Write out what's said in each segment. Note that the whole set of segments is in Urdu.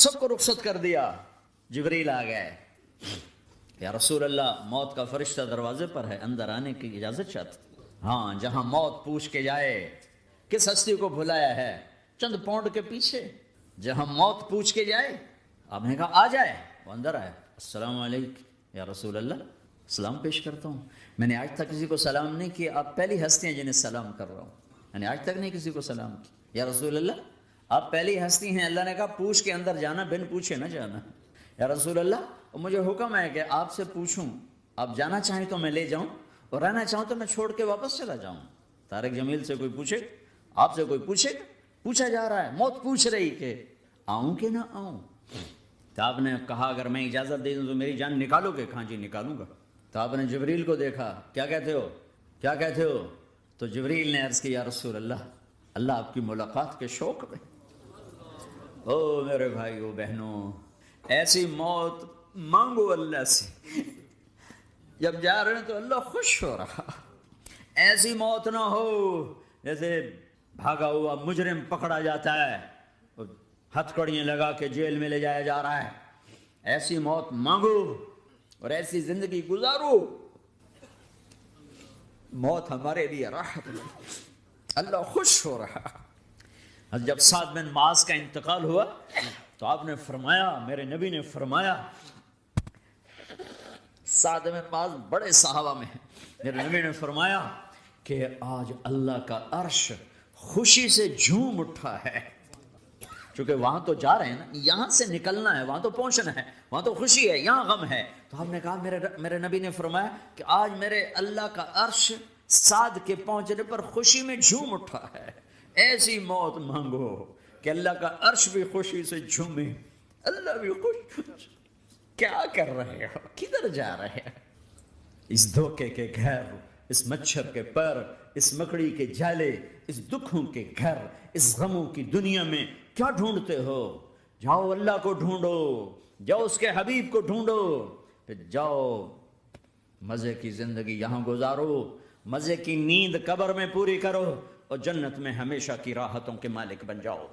سب کو رخصت کر دیا. جبریل آ گئے. یا رسول اللہ موت کا فرشتہ دروازے پر ہے, اندر آنے کی اجازت چاہتا. ہاں, جہاں موت پوچھ کے جائے کس ہستی کو بھلایا ہے, چند پاؤنڈ کے پیچھے جہاں موت پوچھ کے جائے. آپ نے کہا آ جائے, وہ اندر آئے. السلام علیکم یا رسول اللہ, سلام پیش کرتا ہوں. میں نے آج تک کسی کو سلام نہیں کیا, آپ پہلی ہستی ہیں جنہیں سلام کر رہا ہوں. میں نے آج تک نہیں کسی کو سلام کیا. یا رسول اللہ آپ پہلی ہستی ہیں. اللہ نے کہا پوچھ کے اندر جانا, بن پوچھے نہ جانا. یا رسول اللہ مجھے حکم ہے کہ آپ سے پوچھوں, آپ جانا چاہیں تو میں لے جاؤں, اور رہنا چاہوں تو میں چھوڑ کے واپس چلا جاؤں. طارق جمیل سے کوئی پوچھے, آپ سے کوئی پوچھے, پوچھا جا رہا ہے, موت پوچھ رہی کہ آؤں کہ نہ آؤں. تو آپ نے کہا اگر میں اجازت دے دوں تو میری جان نکالو گے؟ کہاں جی نکالوں گا. تو آپ نے جبریل کو دیکھا, کیا کہتے ہو, کیا کہتے ہو؟ تو جبریل نے عرض کی یا رسول اللہ, اللہ آپ کی ملاقات کے شوق میں. او میرے بھائیو بہنوں, ایسی موت مانگو اللہ سے. جب جا رہے ہیں تو اللہ خوش ہو رہا. ایسی موت نہ ہو جیسے بھاگا ہوا مجرم پکڑا جاتا ہے, ہتھکڑیاں لگا کے جیل میں لے جایا جا رہا ہے. ایسی موت مانگو اور ایسی زندگی گزارو. موت ہمارے لیے راحت ہے, اللہ خوش ہو رہا. جب سعد بن معاذ کا انتقال ہوا تو آپ نے فرمایا, میرے نبی نے فرمایا, سعد بن معاذ بڑے صحابہ میں ہیں, میرے نبی نے فرمایا کہ آج اللہ کا عرش خوشی سے جھوم اٹھا ہے. چونکہ وہاں تو جا رہے ہیں نا, یہاں سے نکلنا ہے, وہاں تو پہنچنا ہے, وہاں تو خوشی ہے, یہاں غم ہے. تو ہم نے کہا میرے نبی نے فرمایا کہ آج میرے اللہ کا عرش سعد کے پہنچنے پر خوشی میں جھوم اٹھا ہے. ایسی موت مانگو کہ اللہ کا عرش بھی خوشی سے جھومے, اللہ بھی خوش. کیا کر رہے ہو, کدھر جا رہے ہیں؟ اس دھوکے کے گھر, اس مچھر کے پر, اس مکڑی کے جالے, اس دکھوں کے گھر, اس غموں کی دنیا میں کیا ڈھونڈتے ہو؟ جاؤ اللہ کو ڈھونڈو, جاؤ اس کے حبیب کو ڈھونڈو, پھر جاؤ مزے کی زندگی یہاں گزارو, مزے کی نیند قبر میں پوری کرو, اور جنت میں ہمیشہ کی راحتوں کے مالک بن جاؤ.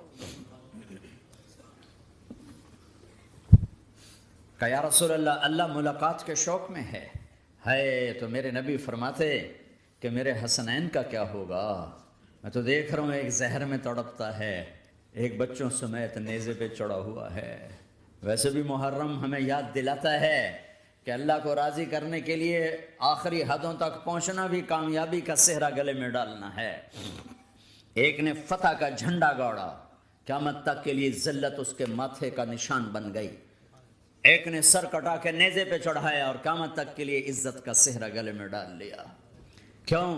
کہ یا رسول اللہ, اللہ ملاقات کے شوق میں ہے. تو میرے نبی فرماتے کہ میرے حسنین کا کیا ہوگا؟ میں تو دیکھ رہا ہوں ایک زہر میں تڑپتا ہے, ایک بچوں سمیت نیزے پہ چڑھا ہوا ہے. ویسے بھی محرم ہمیں یاد دلاتا ہے کہ اللہ کو راضی کرنے کے لیے آخری حدوں تک پہنچنا بھی کامیابی کا صحرا گلے میں ڈالنا ہے. ایک نے فتح کا جھنڈا گاڑا, قیامت تک کے لیے ذلت اس کے ماتھے کا نشان بن گئی. ایک نے سر کٹا کے نیزے پہ چڑھایا اور قیامت تک کے لیے عزت کا صحرا گلے میں ڈال لیا. کیوں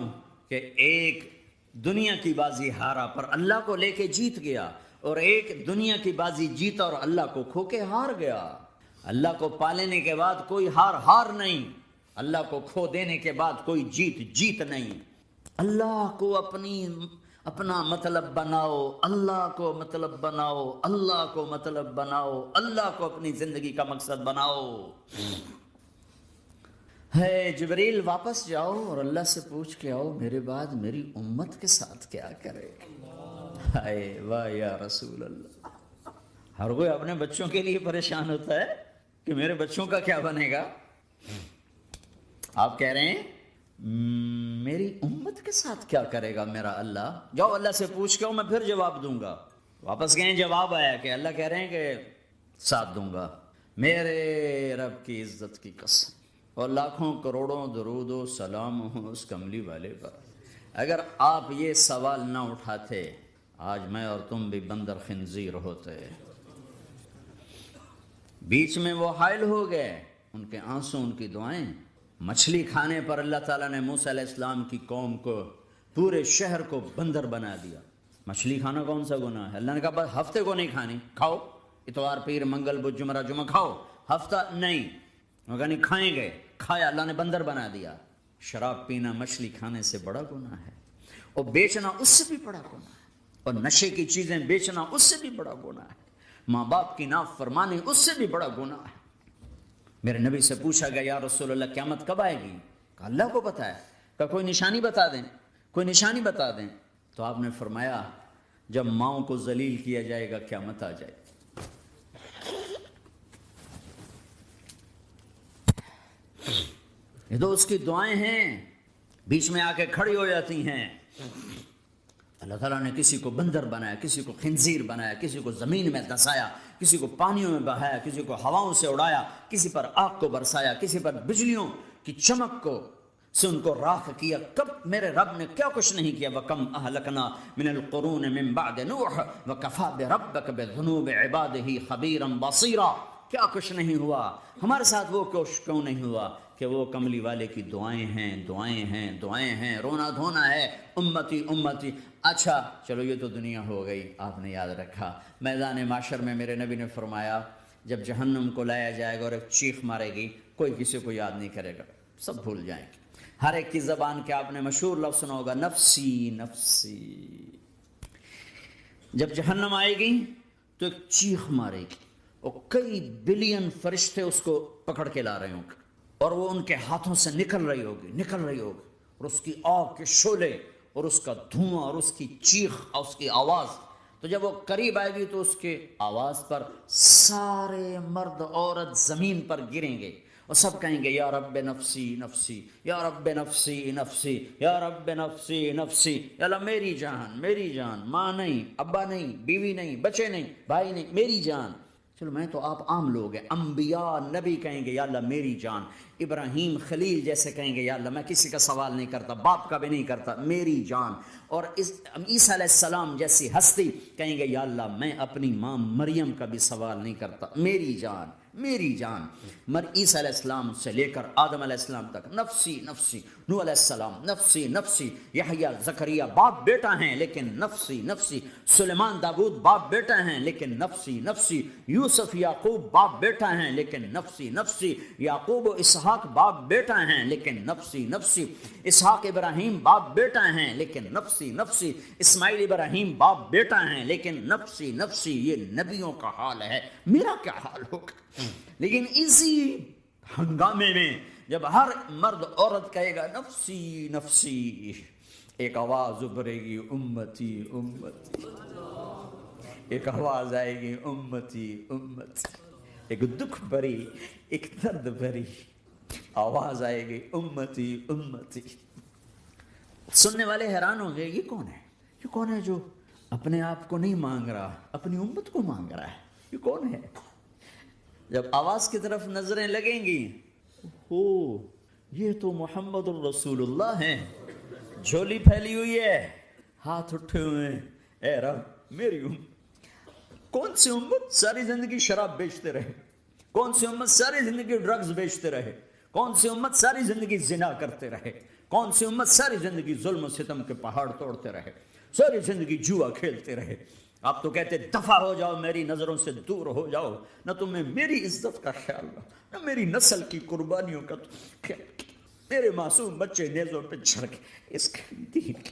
کہ ایک دنیا کی بازی ہارا پر اللہ کو لے کے جیت گیا, اور ایک دنیا کی بازی جیتا اور اللہ کو کھو کے ہار گیا. اللہ کو پا لینے کے بعد کوئی ہار نہیں, اللہ کو کھو دینے کے بعد کوئی جیت نہیں. اللہ کو اپنا مطلب بناؤ, اللہ کو مطلب بناؤ, اللہ کو مطلب بناؤ, اللہ کو اپنی زندگی کا مقصد بناؤ. ہے جبریل واپس جاؤ اور اللہ سے پوچھ کے آؤ میرے بعد میری امت کے ساتھ کیا کرے. ہائے واہ یا رسول اللہ. ہر کوئی اپنے بچوں کے لیے پریشان ہوتا ہے کہ میرے بچوں کا کیا بنے گا. آپ کہہ رہے ہیں میری امت کے ساتھ کیا کرے گا میرا اللہ. جاؤ اللہ سے پوچھ کے میں پھر جواب دوں گا. واپس گئے, جواب آیا کہ اللہ کہہ رہے ہیں کہ ساتھ دوں گا. میرے رب کی عزت کی قسم, اور لاکھوں کروڑوں درود و سلام ہوں اس کملی والے پر, اگر آپ یہ سوال نہ اٹھاتے آج میں اور تم بھی بندر خنزیر ہوتے. بیچ میں وہ حائل ہو گئے, ان کے آنسو, ان کی دعائیں. مچھلی کھانے پر اللہ تعالیٰ نے موسیٰ علیہ السلام کی قوم کو, پورے شہر کو بندر بنا دیا. مچھلی کھانا کون سا گناہ ہے؟ اللہ نے کہا بس ہفتے کو نہیں کھانی, کھاؤ اتوار پیر منگل بدھ جمعہ کھاؤ, ہفتہ نہیں. مگر نہیں کھائیں گے, کھایا, اللہ نے بندر بنا دیا. شراب پینا مچھلی کھانے سے بڑا گناہ ہے, اور بیچنا اس سے بھی بڑا گناہ ہے, اور نشے کی چیزیں بیچنا اس سے بھی بڑا گناہ ہے, ماں باپ کی نافرمانی اس سے بھی بڑا گناہ ہے. میرے نبی سے پوچھا گیا یا رسول اللہ قیامت کب آئے گی؟ کہا اللہ کو پتہ ہے. کہا کوئی نشانی بتا دیں, کوئی نشانی بتا دیں. تو آپ نے فرمایا جب ماؤں کو ذلیل کیا جائے گا قیامت آ جائے گی. یہ تو اس کی دعائیں ہیں، بیچ میں آ کے کھڑی ہو جاتی ہیں۔ اللہ تعالیٰ نے کسی کو بندر بنایا، کسی کو خنزیر بنایا، کسی کو زمین میں دھسایا، کسی کو پانیوں میں بہایا، کسی کو ہواؤں سے اڑایا، کسی پر آگ کو برسایا، کسی پر بجلیوں کی چمک کو سے ان کو راکھ کیا۔ کب میرے رب نے کیا کچھ نہیں کیا۔ وَكَمْ أَهْلَكْنَا مِنَ الْقُرُونِ مِنْ بَعْدِ نُوحٍ وَكَفَىٰ بِرَبِّكَ بِذُنُوبِ عِبَادِهِ خَبِيرًا بَصِيرًا۔ کیا کچھ نہیں ہوا ہمارے ساتھ، وہ کیوں نہیں ہوا کہ وہ کملی والے کی دعائیں ہیں، دعائیں ہیں، دعائیں ہیں، رونا دھونا ہے، امتی امتی۔ اچھا چلو یہ تو دنیا ہو گئی، آپ نے یاد رکھا۔ میدان معاشر میں میرے نبی نے فرمایا جب جہنم کو لایا جائے گا اور ایک چیخ مارے گی، کوئی کسی کو یاد نہیں کرے گا، سب بھول جائیں گے۔ ہر ایک کی زبان کے آپ نے مشہور لفظ سنا ہوگا، نفسی نفسی۔ جب جہنم آئے گی تو ایک چیخ مارے گی اور کئی بلین فرشتے اس کو پکڑ کے لا رہے ہوں گے اور وہ ان کے ہاتھوں سے نکل رہی ہوگی، اور اس کی آگ کے شعلے اور اس کا دھواں اور اس کی چیخ اور اس کی آواز۔ تو جب وہ قریب آئے گی تو اس کے آواز پر سارے مرد عورت زمین پر گریں گے اور سب کہیں گے یا رب نفسی نفسی، یا رب نفسی نفسی، یا رب نفسی نفسی، یا اللہ میری جان، میری جان، ماں نہیں، ابا نہیں، بیوی نہیں، بچے نہیں، بھائی نہیں، میری جان۔ چلو میں تو آپ عام لوگ ہیں، انبیاء نبی کہیں گے یا اللہ میری جان، ابراہیم خلیل جیسے کہیں گے یا اللہ میں کسی کا سوال نہیں کرتا، باپ کا بھی نہیں کرتا، میری جان۔ اور عیسیٰ علیہ السلام جیسی ہستی کہیں گے یا اللہ میں اپنی ماں مریم کا بھی سوال نہیں کرتا، میری جان، میری جان۔ عیسیٰ علیہ السلام سے لے کر آدم علیہ السلام تک نفسی نفسی، نوح علیہ السلام نفسی نفسی، یحییٰ زکریا باپ بیٹا ہیں لیکن نفسی نفسی، سلیمان داؤد باپ بیٹا ہیں لیکن نفسی نفسی، یوسف یعقوب باپ بیٹا ہیں لیکن نفسی نفسی، یعقوب و اسحاق باپ بیٹا ہیں لیکن نفسی نفسی، اسحاق ابراہیم باپ بیٹا ہیں لیکن نفسی نفسی، اسماعیل ابراہیم باپ بیٹا ہیں لیکن نفسی نفسی۔ یہ نبیوں کا حال ہے، میرا کیا حال ہوگا؟ لیکن اسی ہنگامے میں جب ہر مرد عورت کہے گا نفسی نفسی، ایک آواز ابھرے گی امتی امتی، ایک آواز آئے گی امتی امتی، ایک دکھ بھری، ایک درد بھری آواز آئے گی امتی امتی۔ سننے والے حیران ہوں گے یہ کون ہے، یہ کون ہے جو اپنے آپ کو نہیں مانگ رہا، اپنی امت کو مانگ رہا ہے، یہ کون ہے؟ جب آواز کی طرف نظریں لگیں گی، او یہ تو محمد الرسول اللہ ہیں، جھولی پھیلی ہوئی ہے، ہاتھ اٹھے ہوئے ہیں، اے رب میری امت۔ کون سی امت ساری زندگی شراب بیچتے رہے، کون سی امت ساری زندگی ڈرگز بیچتے رہے، کون سی امت ساری زندگی زنا کرتے رہے، کون سی امت ساری زندگی ظلم و ستم کے پہاڑ توڑتے رہے، ساری زندگی جوا کھیلتے رہے۔ آپ تو کہتے دفع ہو جاؤ، میری نظروں سے دور ہو جاؤ، نہ تمہیں میری عزت کا خیال نہ میری نسل کی قربانیوں کا خیال، میرے معصوم بچے نیزوں پہ چھڑ کے اس دین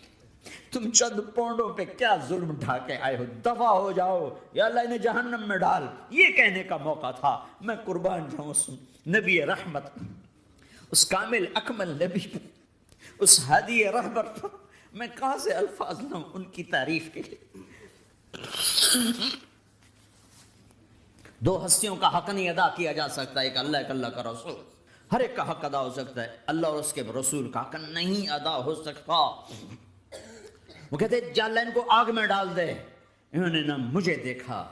تم چند پونڈوں پہ کیا ظلم ڈھا کے آئے ہو، دفع ہو جاؤ، یا اللہ انہیں جہنم میں ڈال۔ یہ کہنے کا موقع تھا، میں قربان جاؤں اس نبی رحمت، اس کامل اکمل نبی پر، اس ہادی رہبر پر، میں کہاں سے الفاظ لاؤں ان کی تعریف کے لیے۔ دو ہستیوں کا حق نہیں ادا کیا جا سکتا، ایک اللہ، ایک اللہ کا رسول۔ ہر ایک کا حق ادا ہو سکتا ہے، اللہ اور اس کے رسول کا حق نہیں ادا ہو سکتا۔ وہ کہتے ہیں اللہ ان کو آگ میں ڈال دے، انہوں نے نہ مجھے دیکھا،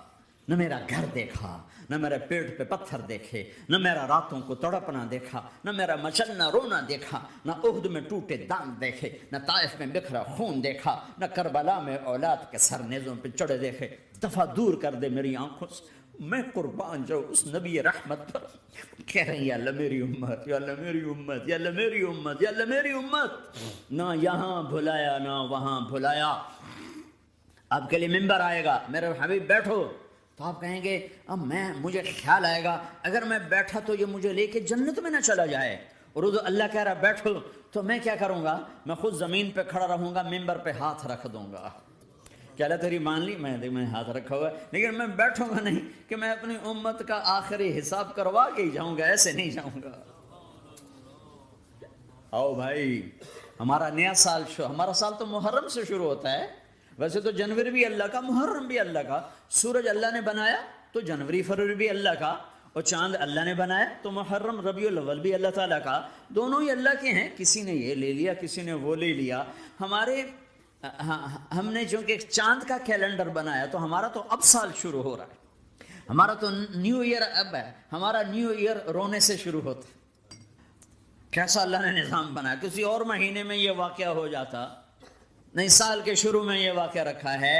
نہ میرا گھر دیکھا، نہ میرے پیٹ پہ پتھر دیکھے، نہ میرا راتوں کو تڑپنا دیکھا، نہ میرا مچلنا رونا دیکھا، نہ احد میں ٹوٹے دانت دیکھے، نہ طائف میں بکھرا خون دیکھا، نہ کربلا میں اولاد کے سر نیزوں پہ چڑھے دیکھے۔ دفع دور کر دے میری آنکھوں سے، میں قربان جاؤں اس نبی رحمت پر۔ کہہ رہے ہیں یا اللہ میری امت، یا اللہ میری امت، یا اللہ میری امت، یا اللہ میری امت۔ نہ یہاں بھلایا نہ وہاں بھلایا۔ آپ کے لیے ممبر آئے گا، میرے حبیب بیٹھو، تو آپ کہیں گے اب مجھے خیال آئے گا اگر میں بیٹھا تو یہ مجھے لے کے جنت میں نہ چلا جائے، اور اللہ کہہ رہا بیٹھو تو میں کیا کروں گا؟ میں خود زمین پہ کھڑا رہوں گا، ممبر پہ ہاتھ رکھ دوں گا۔ کیا اللہ تیری مان لی؟ میں ہاتھ رکھا ہوا ہے، لیکن میں بیٹھوں گا نہیں کہ میں اپنی امت کا آخری حساب کروا کے ہی جاؤں گا، ایسے نہیں جاؤں گا۔ آؤ بھائی، ہمارا نیا سال ہمارا سال تو محرم سے شروع ہوتا ہے، ویسے تو جنوری بھی اللہ کا، محرم بھی اللہ کا، سورج اللہ نے بنایا تو جنوری فروری بھی اللہ کا، اور چاند اللہ نے بنایا تو محرم ربیع الاول بھی اللہ تعالیٰ کا، دونوں ہی اللہ کے ہیں، کسی نے یہ لے لیا کسی نے وہ لے لیا۔ ہم نے چونکہ چاند کا کیلنڈر بنایا تو ہمارا تو اب سال شروع ہو رہا ہے، ہمارا تو نیو ایئر اب ہے، ہمارا نیو ایئر رونے سے شروع ہوتا ہے۔ کیسا اللہ نے نظام بنایا، کسی اور مہینے میں یہ واقعہ ہو جاتا، نہیں سال کے شروع میں یہ واقعہ رکھا ہے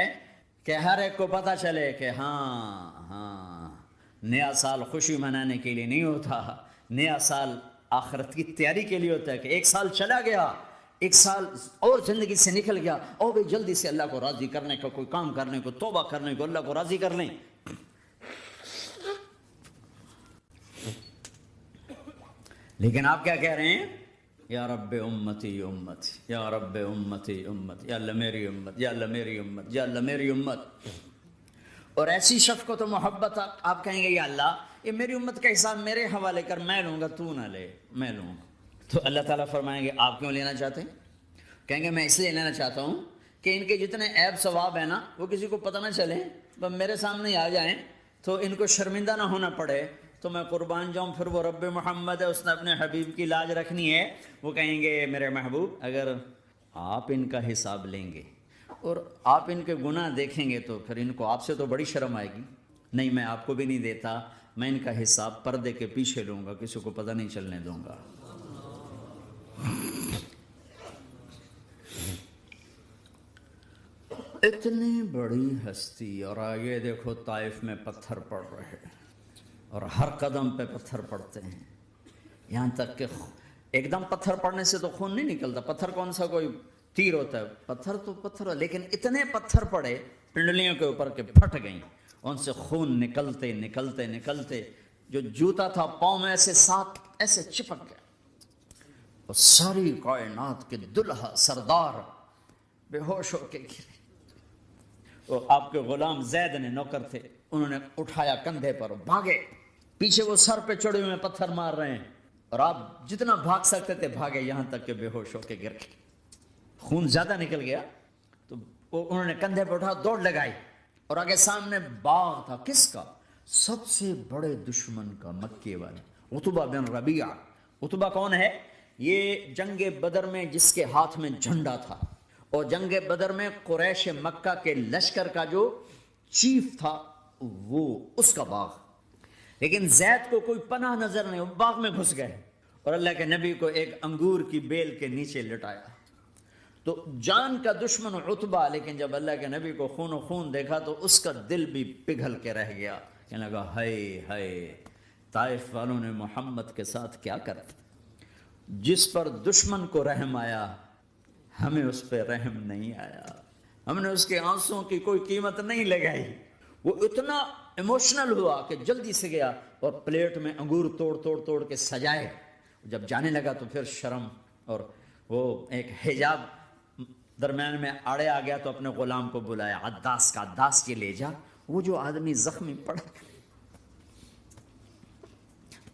کہ ہر ایک کو پتہ چلے کہ ہاں نیا سال خوشی منانے کے لیے نہیں ہوتا، نیا سال آخرت کی تیاری کے لیے ہوتا ہے کہ ایک سال چلا گیا، ایک سال اور زندگی سے نکل گیا، اور بھی جلدی سے اللہ کو راضی کرنے کا کوئی کام کرنے کو، توبہ کرنے کو، اللہ کو راضی کر لیں۔ لیکن آپ کیا کہہ رہے ہیں؟ یا رب امتی امتی، یا رب امتی امتی، یا اللہ میری امت، یا اللہ میری امت، یا اللہ میری امت۔ اور ایسی شفقت و محبت آپ کہیں گے یا اللہ یہ میری امت کا حساب میرے حوالے کر، میں لوں گا، تو نہ لے، میں لوں گا۔ تو اللہ تعالیٰ فرمائیں گے آپ کیوں لینا چاہتے ہیں؟ کہیں گے میں اس لیے لینا چاہتا ہوں کہ ان کے جتنے عیب ثواب ہیں نا وہ کسی کو پتہ نہ چلے، بس میرے سامنے آ جائیں تو ان کو شرمندہ نہ ہونا پڑے، تو میں قربان جاؤں۔ پھر وہ رب محمد ہے، اس نے اپنے حبیب کی لاج رکھنی ہے، وہ کہیں گے میرے محبوب اگر آپ ان کا حساب لیں گے اور آپ ان کے گناہ دیکھیں گے تو پھر ان کو آپ سے تو بڑی شرم آئے گی، نہیں میں آپ کو بھی نہیں دیتا، میں ان کا حساب پردے کے پیچھے لوں گا، کسی کو پتہ نہیں چلنے دوں گا۔ اتنی بڑی ہستی، اور آگے دیکھو طائف میں پتھر پڑ رہے ہیں اور ہر قدم پہ پتھر پڑتے ہیں، یہاں تک کہ ایک دم پتھر پڑنے سے تو خون نہیں نکلتا، پتھر کون سا کوئی تیر ہوتا ہے، پتھر تو پتھر، لیکن اتنے پتھر پڑے پنڈلیوں کے اوپر کہ پھٹ گئیں، ان سے خون نکلتے نکلتے نکلتے جو جوتا تھا پاؤں میں ایسے ساتھ ایسے چپک گیا، اور ساری کائنات کے دلہا سردار بے ہوش ہو کے گرے۔ وہ آپ کے غلام زید نے نوکر تھے، انہوں نے اٹھایا کندھے پر، بھاگے، پیچھے وہ سر پہ چڑھے ہوئے پتھر مار رہے ہیں، اور آپ جتنا بھاگ سکتے تھے بھاگے، یہاں تک کہ بے ہوش ہو کے گر گئے، خون زیادہ نکل گیا۔ تو انہوں نے کندھے پہ اٹھا دوڑ لگائی، اور آگے سامنے باغ تھا، کس کا؟ سب سے بڑے دشمن کا، مکے والے عتبہ بن ربیعہ۔ عتبہ کون ہے؟ یہ جنگ بدر میں جس کے ہاتھ میں جھنڈا تھا، اور جنگ بدر میں قریش مکہ کے لشکر کا جو چیف تھا وہ اس کا باغ۔ لیکن زید کو کوئی پناہ نظر نہیں، وہ باغ میں گھس گئے اور اللہ کے نبی کو ایک انگور کی بیل کے نیچے لٹایا۔ تو جان کا دشمن عتبہ، لیکن جب اللہ کے نبی کو خون و خون دیکھا تو اس کا دل بھی پگھل کے رہ گیا، کہنے لگا ہائے ہائے، طائف والوں نے محمد کے ساتھ کیا کر دیا، جس پر دشمن کو رحم آیا ہمیں اس پہ رحم نہیں آیا، ہم نے اس کے آنسوں کی کوئی قیمت نہیں لگائی۔ وہ اتنا ایموشنل ہوا کہ جلدی سے گیا اور پلیٹ میں انگور توڑ کے سجائے، جب جانے لگا تو پھر شرم اور وہ ایک حجاب درمیان میں آڑے آ گیا، تو اپنے غلام کو بلایا، عداس کا، عداس کے لے جا وہ جو آدمی زخمی پڑا،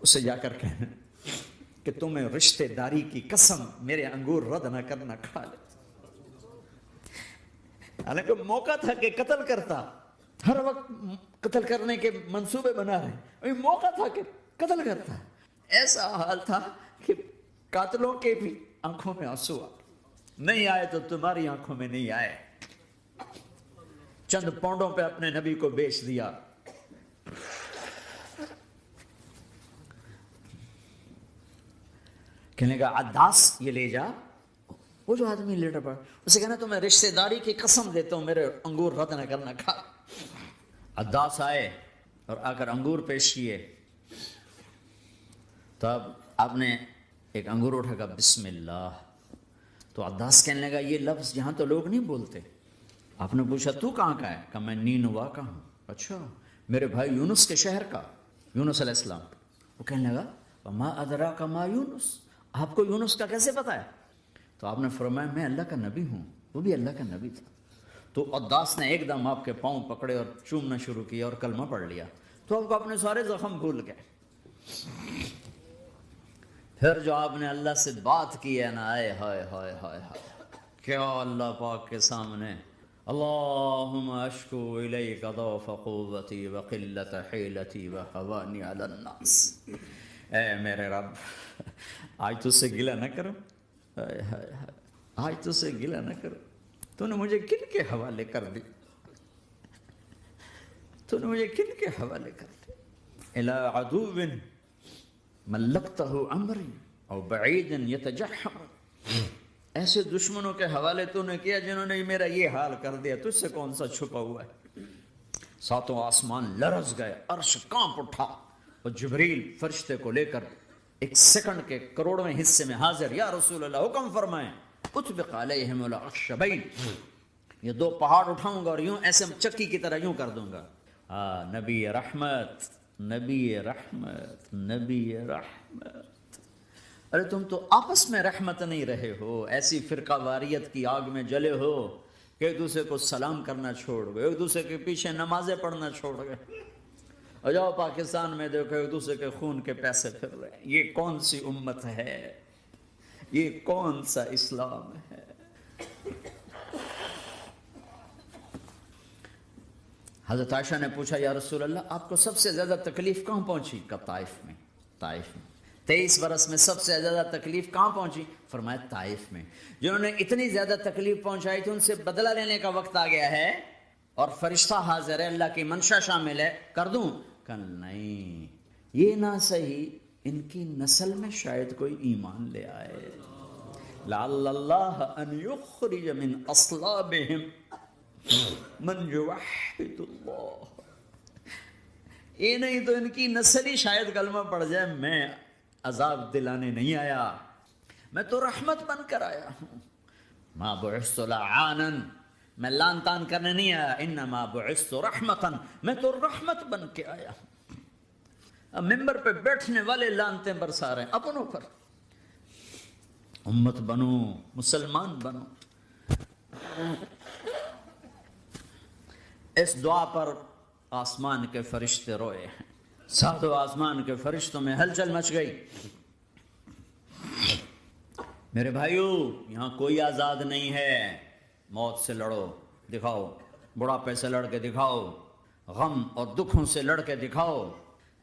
اسے جا کر کہنا کہ تمہیں رشتہ داری کی قسم میرے انگور رد نہ کرنا، کھا لے۔ حالانکہ موقع تھا کہ قتل کرتا، ہر وقت قتل کرنے کے منصوبے بنا رہے، ابھی موقع تھا کہ قتل کرتا، ایسا حال تھا کہ قاتلوں کے بھی آنکھوں میں آنسو آ نہیں آئے تو تمہاری آنکھوں میں نہیں آئے۔ چند پونڈوں پہ اپنے نبی کو بیچ دیا۔ کہنے کا عداس یہ لے جا، وہ جو آدمی لیٹر پڑا، اسے کہنا تو میں رشتہ داری کی قسم دیتا ہوں میرے انگور رد نہ کرنا، کھا۔ عداس آئے اور آ کر انگور پیش کیے، تو اب آپ نے ایک انگور اٹھا کر بسم اللہ، تو عداس کہنے لگا یہ لفظ یہاں تو لوگ نہیں بولتے۔ آپ نے پوچھا تو کہاں کا ہے؟ کہا میں نینوا کا ہوں۔ اچھا، میرے بھائی یونس کے شہر کا، یونس علیہ السلام۔ وہ کہنے لگا وما ادراک ما یونس، آپ کو یونس کا کیسے پتا ہے؟ تو آپ نے فرمایا میں اللہ کا نبی ہوں، وہ بھی اللہ کا نبی تھا۔ تو عداس نے ایک دم آپ کے پاؤں پکڑے اور چومنا شروع کیا اور کلمہ پڑھ لیا، تو آپ کو اپنے سارے زخم بھول گئے۔ پھر جو آپ نے اللہ سے بات کی ہے نا، آئے ہائے ہائے ہائے ہائے، کیا اللہ پاک کے سامنے اللہم اشکو الیک ضعف قوتی وقلت حیلتی وہوانی علی الناس۔ اے میرے رب، آج تجھ سے گلہ نہ کروں، آج تجھ سے گلہ نہ کروں، تو نے مجھے کن کے حوالے کر دی، تو نے مجھے کن کے حوالے کر دی؟ الی عدو ملکتہ امری او بعید یتجحم، ایسے دشمنوں کے حوالے تو نے کیا جنہوں نے میرا یہ حال کر دیا، تجھ سے کون سا چھپا ہوا ہے؟ ساتوں آسمان لرز گئے، عرش کانپ اٹھا، اور جبریل فرشتے کو لے کر ایک سیکنڈ کے کروڑویں حصے میں حاضر۔ یا رسول اللہ حکم فرمائیں، اطبق علیہم الاخشبین، یہ دو پہاڑ اٹھاؤں گا اور یوں ایسے چکی کی طرح یوں کر دوں گا۔ نبی رحمت، نبی رحمت، نبی رحمت۔ ارے تم تو آپس میں رحمت نہیں رہے ہو، ایسی فرقہ واریت کی آگ میں جلے ہو کہ ایک دوسرے کو سلام کرنا چھوڑ گئے، ایک دوسرے کے پیچھے نمازیں پڑھنا چھوڑ گئے، اور جاؤ پاکستان میں دیکھو ایک دوسرے کے خون کے پیسے پھر رہے ہیں۔ یہ کون سی امت ہے؟ یہ کون سا اسلام ہے؟ حضرت عائشہ نے پوچھا یا رسول اللہ آپ کو سب سے زیادہ تکلیف کہاں پہنچی؟ کہ طائف میں۔ طائف میں 23 برس میں سب سے زیادہ تکلیف کہاں پہنچی؟ فرمایا طائف میں۔ جنہوں نے اتنی زیادہ تکلیف پہنچائی تھی ان سے بدلہ لینے کا وقت آ گیا ہے، اور فرشتہ حاضر ہے، اللہ کی منشا شامل ہے، کر دوں؟ کہ نہیں، یہ نہ صحیح، ان کی نسل میں شاید کوئی ایمان لے آئے، لعل اللہ ان یخرج من اصلابہم من یوحد اللہ، یہ نہیں تو ان کی نسل ہی شاید کلمہ پڑ جائے۔ میں عذاب دلانے نہیں آیا، میں تو رحمت بن کر آیا ہوں۔ ما بعثت لعانا، میں لان تان کرنے نہیں آیا، انما بعثت رحمتا، میں تو رحمت بن کے آیا ہوں۔ اب ممبر پہ بیٹھنے والے لانتیں برسا رہے ہیں اپنوں پر۔ امت بنو، مسلمان بنو۔ اس دعا پر آسمان کے فرشتے روئے ہیں، ساتوں آسمان کے فرشتوں میں ہلچل مچ گئی۔ میرے بھائیو، یہاں کوئی آزاد نہیں ہے، موت سے لڑو، دکھاؤ، بڑھاپے سے لڑ کے دکھاؤ، غم اور دکھوں سے لڑ کے دکھاؤ،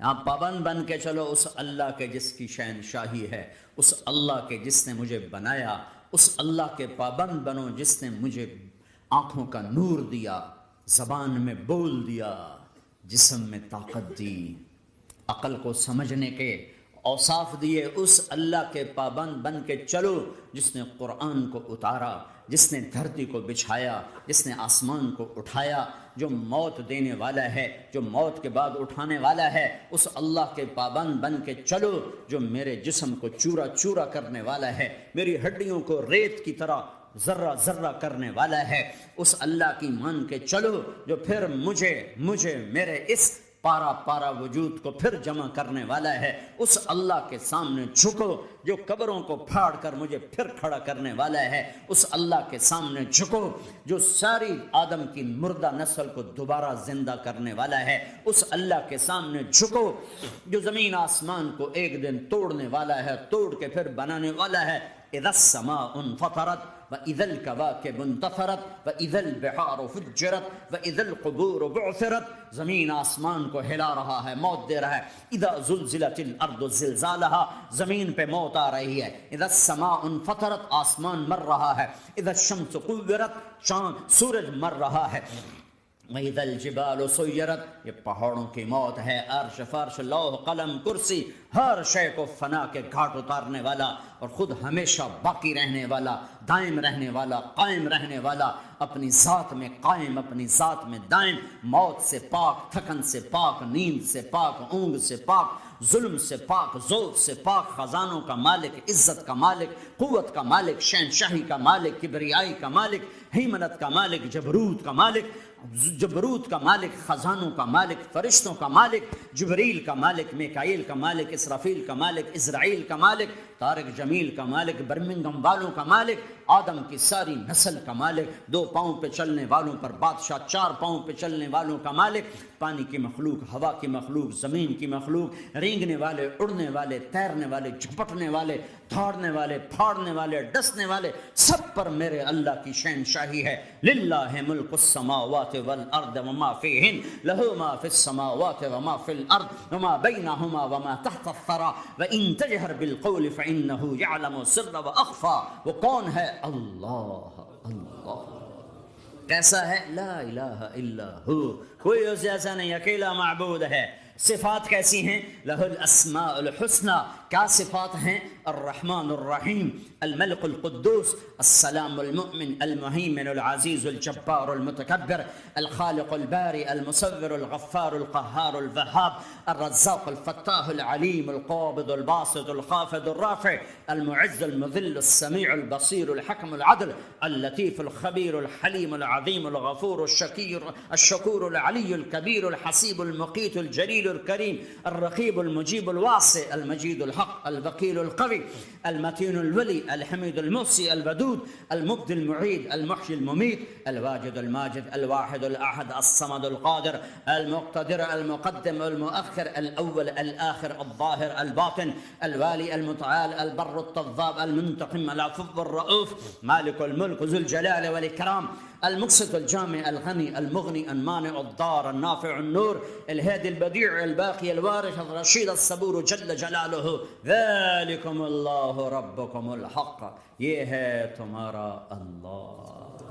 یہاں پابند بن کے چلو اس اللہ کے جس کی شہنشاہی ہے، اس اللہ کے جس نے مجھے بنایا، اس اللہ کے پابند بنو جس نے مجھے آنکھوں کا نور دیا، زبان میں بول دیا، جسم میں طاقت دی، عقل کو سمجھنے کے اوصاف دیے۔ اس اللہ کے پابند بن کے چلو جس نے قرآن کو اتارا، جس نے دھرتی کو بچھایا، جس نے آسمان کو اٹھایا، جو موت دینے والا ہے، جو موت کے بعد اٹھانے والا ہے۔ اس اللہ کے پابند بن کے چلو جو میرے جسم کو چورا چورا کرنے والا ہے، میری ہڈیوں کو ریت کی طرح ذرہ ذرہ کرنے والا ہے۔ اس اللہ کی مان کے چلو جو پھر مجھے میرے اس پارا پارا وجود کو پھر جمع کرنے والا ہے۔ اس اللہ کے سامنے جھکو جو قبروں کو پھاڑ کر مجھے پھر کھڑا کرنے والا ہے۔ اس اللہ کے سامنے جھکو جو ساری آدم کی مردہ نسل کو دوبارہ زندہ کرنے والا ہے۔ اس اللہ کے سامنے جھکو جو زمین آسمان کو ایک دن توڑنے والا ہے، توڑ کے پھر بنانے والا ہے۔ اذا السماء انفطرت وإذا الكواكب انتثرت وإذا البحار فجرت وإذا القبور بعثرت، زمین آسمان کو ہلا رہا ہے، موت دے رہا ہے۔ اذا زلزلت الارض زلزالها، زمین پہ موت آ رہی ہے۔ اذا السماء انفطرت، آسمان مر رہا ہے۔ اذا الشمس كورت، چاند سورج مر رہا ہے۔ وَإِذَا الْجِبَالُ سُيِّرَتْ، یہ پہاڑوں کی موت ہے۔ عرش فرش لوح قلم کرسی، ہر شے کو فنا کے گھاٹ اتارنے والا اور خود ہمیشہ باقی رہنے والا، دائم رہنے والا، قائم رہنے والا، اپنی ذات میں قائم، اپنی ذات میں دائم، موت سے پاک، تھکن سے پاک، نیند سے پاک، اونگ سے پاک، ظلم سے پاک، ذوق سے پاک، خزانوں کا مالک، عزت کا مالک، قوت کا مالک، شہنشاہی کا مالک، کبریائی کا مالک، ہیمنت کا مالک، جبروت کا مالک، جبروت کا مالک، خزانوں کا مالک، فرشتوں کا مالک، جبریل کا مالک، میکائیل کا مالک، اسرافیل کا مالک، اسرائیل کا مالک، طارق جمیل کا مالک، برمنگم والوں کا مالک، آدم کی ساری نسل کا مالک، 2 پاؤں پہ چلنے والوں پر بادشاہ، 4 پاؤں پہ چلنے والوں کا مالک، پانی کی مخلوق، ہوا کی مخلوق، زمین کی مخلوق، رینگنے والے، اڑنے والے، تیرنے والے، جھپٹنے والے، دھاڑنے والے، پھاڑنے والے، ڈسنے والے، سب پر میرے اللہ کی شہنشاہی ہے۔ للہ ملک السماوات والارض وما فیہن، لہ ما فی السماوات وما فی الارض وما بینہما وما تحت الثری وان تجہر بالقول فانہ یعلم السر واخفی۔ وہ کون ہے؟ اللہ، اللہ۔ کیسا ہے؟ لا الہ الا ہو، کوئی اس جیسا نہیں، اکیلا معبود ہے۔ صفات کیسی ہیں؟ لہ الاسماء الحسنی، کیا صفات ہیں؟ الرحمن الرحیم، الملک القدوس، السلام المؤمن، المہیمن العزیز الجبار المتکبر، الخالق الباری المصور الغفار القہار الوہاب، الرزاق الفتاح العلیم القابض الباسط الخافض الرافع، المعز المذل السمیع البصیر الحکم العدل، اللطیف الخبیر الحلیم العظیم الغفور الشکور العلی الکبیر الحسیب المقیت الجلیل الکریم، الرقیب المجیب الواسع، المجید الحق، الوکیل القوی، المتین الولی، الحمید المحصی الودود، المبدی المعید، المحیی الممیت، الواجد الماجد، الواحد الأحد، الصمد القادر، المقتدر، المقدم المؤخر، الأول الآخر، الظاهر الباطن، الوالي المتعال، البر التواب، المنتقم، العفو الرؤوف، مالك الملك ذو الجلال والإكرام، المقسط الجامع الغني المغني المانع الضار النافع النور، الهادي البديع الباقي الوارث الرشيد الصبور جل جلاله، ذلكم اللہ ربکم الحق، یہ ہے تمہارا اللہ۔